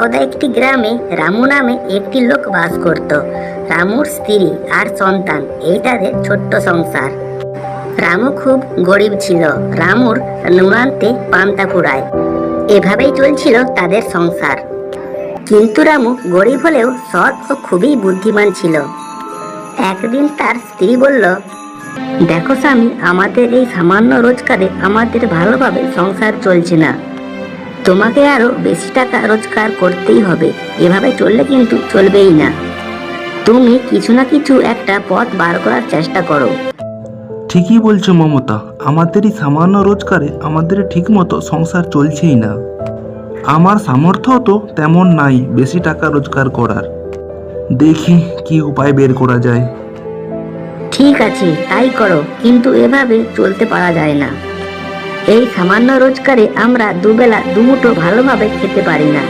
একদা একটি গ্রামে রামু নামে একটি লোক বাস করত। রামুর স্ত্রী আর সন্তান, এই তাদের ছোট্ট সংসার। রামু খুব গরিব ছিল। রামুর নুন আনতে পান্তা ফুরায়। এভাবেই চলছিল তাদের সংসার। কিন্তু রামু গরিব হলেও সৎ ও খুবই বুদ্ধিমান ছিল। একদিন তার স্ত্রী বলল, দেখো স্বামী, আমাদের এই সামান্য রোজগারে আমাদের ভালোভাবে সংসার চলছে না। তোমাকে আরো বেশি টাকা রোজগার করতেই হবে। এভাবে চললে কিন্তু চলবেই না। তুমি কিছু না কিছু একটা পথ বার করার চেষ্টা করো। ঠিকই বলছো মমতা, আমাদের এই সামান্য রোজগারে আমাদের ঠিকমতো সংসার চলছেই না। আমার সামর্থ্য তো তেমন নাই বেশি টাকা রোজগার করার। দেখি কি উপায় বের করা যায়। ঠিক আছে, তাই করো, কিন্তু এভাবে চলতে পারা যায় না। এই সামান্য রোজগারে আমরা দুবেলা দুমুঠো ভালোভাবে খেতে পারি না।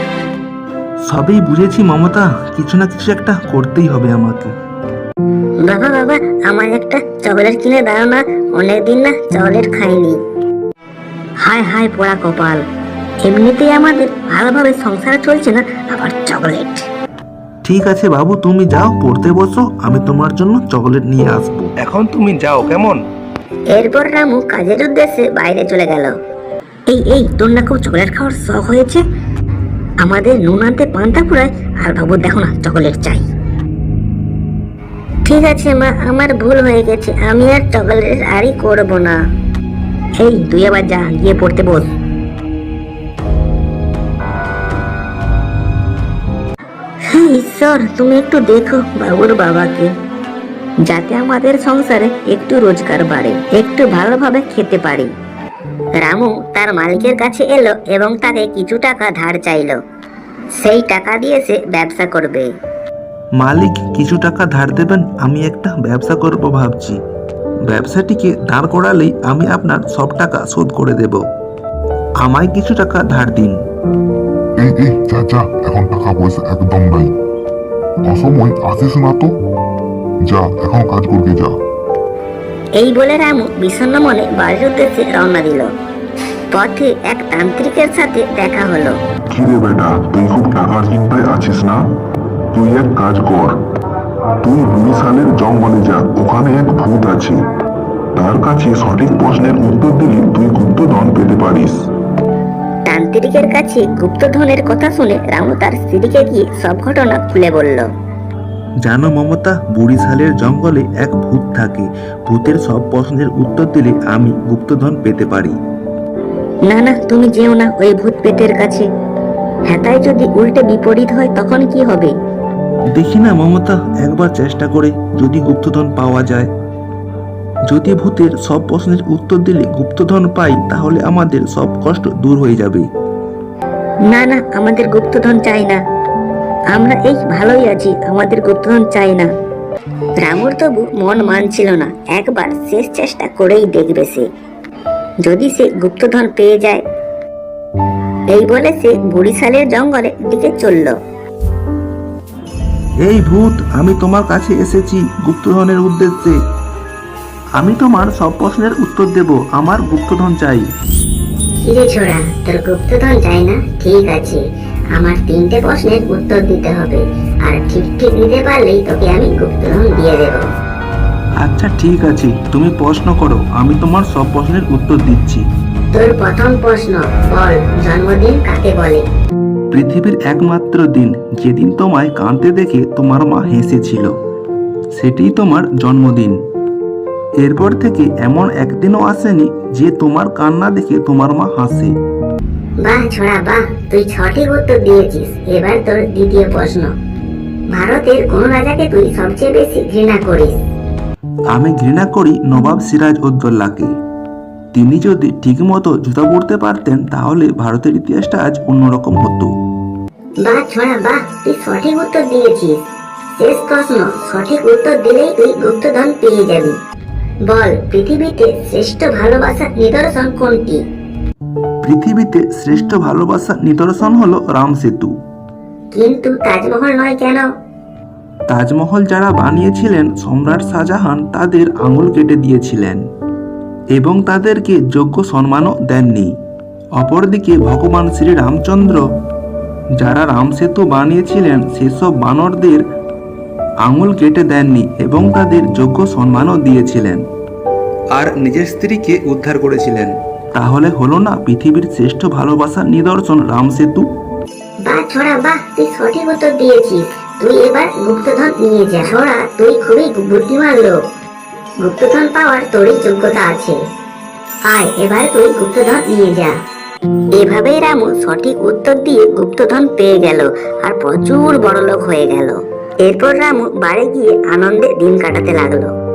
সবই বুঝেছি মমতা, কিছু না কিছু একটা করতেই হবে আমাকে। বাবা বাবা, আমার একটা চকলেট কিনে দাও না, অনেকদিন না চকলেট খাইনি। হায় হায় পোড়া কপাল, এমনিতেই আমাদের ভালোভাবে সংসার চলছে না, আবার চকলেট। ঠিক আছে বাবু, তুমি যাও পড়তে বসো, আমি তোমার জন্য চকলেট নিয়ে আসবো। এখন তুমি যাও কেমন। এরপর রামু কাজের উদ্দেশ্যে বাইরে চলে গেল। এই এই, তোর না খুব চকলেট খাওয়ার শখ হয়েছে? আমাদের নুন আনতে পান্তা ফুরায়, আর বাবু দেখো না চকলেট চাই। ঠিক আছে মা, আমার ভুল হয়ে গেছে, আমি আর চকলেট আরই করবো না। এই তুই আবার যা, গিয়ে পড়তে বস। হ্যাঁ ঈশ্বর, তুমি একটু দেখো বাবুর বাবাকে, যাতে আমাদের সংসারে একটু রোজগার বাড়ে, একটু ভালোভাবে খেতে পারি। রামু তার মালিকের কাছে এলো এবং তাকে কিছু টাকা ধার চাইলো। সেই টাকা দিয়ে সে ব্যবসা করবে। মালিক কিছু টাকা ধার দেবেন, আমি একটা ব্যবসা করব ভাবছি। ব্যবসাটিকে দাঁড় করালেই আমি আপনার সব টাকা শোধ করে দেব। আমায় কিছু টাকা ধার দিন। এই এই যা যা, এখন টাকা পয়সা একদম নাই, অসময় আসিস না তো। যা, এখন কাজ করবে যা। এই বলে রামু বিষণ্ণ মনে বাড়ির উদ্দেশ্যে রওনা দিল। পথে এক তান্ত্রিকের সাথে দেখা হলো। কি রে বেটা, তুই খুব টাকার চিন্তায় আছিস না? তুই এক কাজ কর, তুই 2 সালের জঙ্গলে যা, ওখানে এক ভূত আছে। তার কাছে সঠিক প্রশ্নের উত্তর দিলে তুই গুপ্তধন পেতে পারিস। তান্ত্রিকের কাছে গুপ্তধনের কথা শুনে রামু তার স্ত্রীকে গিয়ে সব ঘটনা খুলে বলল। জানো মমতা, বুড়িশালের জঙ্গলে এক ভূত থাকে। ভূতের সব প্রশ্নের উত্তর দিলে আমি গুপ্তধন পেতে পারি। না না, তুমি যেও না ওই ভূত পেটের কাছে। হ্যাঁ, যদি উল্টে বিপরীত হয় তখন কি হবে? দেখি না মমতা, একবার চেষ্টা করে যদি গুপ্তধন পাওয়া যায়। যদি ভূতের সব প্রশ্নের উত্তর দিলে গুপ্তধন পাই, তাহলে আমাদের সব কষ্ট দূর হয়ে যাবে। না না, আমাদের গুপ্তধন চাই না, আমরা এই ভালোই আছি, আমাদের গুপ্তধন চাই না। রামুর তবু মন মানছিল না, একবার শেষ চেষ্টা করেই দেখবে সে, যদি সে গুপ্তধন পেয়ে যায়। এই বলে সে বুড়িশালের জঙ্গলের দিকে চলল। এই ভূত, আমি তোমার কাছে এসেছি গুপ্তধনের উদ্দেশ্যে। আমি তোমার সব প্রশ্নের উত্তর দেব, আমার গুপ্তধন চাই। কিরে ছোড়া, তোর গুপ্তধন চাই না? ঠিক আছে, আমার 3টে প্রশ্নের উত্তর দিতে হবে, আর ঠিক ঠিক দিতে পারলেই তোকে আমি গুপ্তধন দিয়ে দেব। আচ্ছা ঠিক আছে, তুমি প্রশ্ন করো, আমি তোমার সব প্রশ্নের উত্তর দিচ্ছি। তোর প্রথম প্রশ্ন, বল জন্মদিন কাকে বলে? পৃথিবীর একমাত্র দিন যেদিন তোমায় কাঁদতে দেখে তোমার মা হেসেছিল, সেটি তোমার জন্মদিন। এরপর থেকে এমন একদিনও আসেনি যে তোমার কান্না দেখে তোমার মা হাসে। বাহ ছোড়া বাহ, তুই সঠিক উত্তর দিয়েছিস। এবার তোর দ্বিতীয় প্রশ্ন, ভারতের কোন রাজাকে তুই সবচেয়ে বেশি ঘৃণা করিস? আমি ঘৃণা করি নবাব সিরাজউদ্দৌলাকে। তিনি যদি ঠিকমতো জুতা পরতে পারতেন, তাহলে ভারতের ইতিহাসটা আজ অন্যরকম হতো। বাহ ছোড়া বাহ, তুই সঠিক উত্তর দিয়েছিস। শেষ প্রশ্ন, সঠিক উত্তর দিলেই তুই গুপ্তধন পেয়ে যাবি। বল, পৃথিবীতে শ্রেষ্ঠ ভালোবাসার নিদর্শন কোনটি? পৃথিবীতে শ্রেষ্ঠ ভালোবাসার নিদর্শন হলো রাম সেতু। কিন্তু তাজমহল নয় কেন? তাজমহল যারা বানিয়েছিলেন সম্রাট শাহজাহান তাদের আঙুল কেটে দিয়েছিলেন এবং তাদেরকে যোগ্য সম্মানও দেননি। অপরদিকে ভগবান শ্রী রামচন্দ্র যারা রাম সেতু বানিয়েছিলেন সেসব বানরদের আঙুল কেটে দেননি এবং তাদের যোগ্য সম্মানও দিয়েছিলেন আর নিজের স্ত্রীকে উদ্ধার করেছিলেন। তাহলে হলো না পৃথিবীর শ্রেষ্ঠ ভালোবাসার নিদর্শন রাম সেতু? বাহ ছোড়া বাহ, তুই সঠিক উত্তর দিয়েছিস। তুই এবার গুপ্তধন নিয়ে যা। ছোড়া, তুই খুবই বুদ্ধিমান লোক, গুপ্তধন পাওয়ার তোরই যোগ্যতা আছে। আয়, এবার তুই গুপ্তধন নিয়ে যা। এভাবেই রামু সঠিক উত্তর দিয়ে গুপ্তধন পেয়ে গেল আর প্রচুর বড়লোক হয়ে গেল। এরপর রামু বাড়ি গিয়ে আনন্দে দিন কাটাতে লাগলো।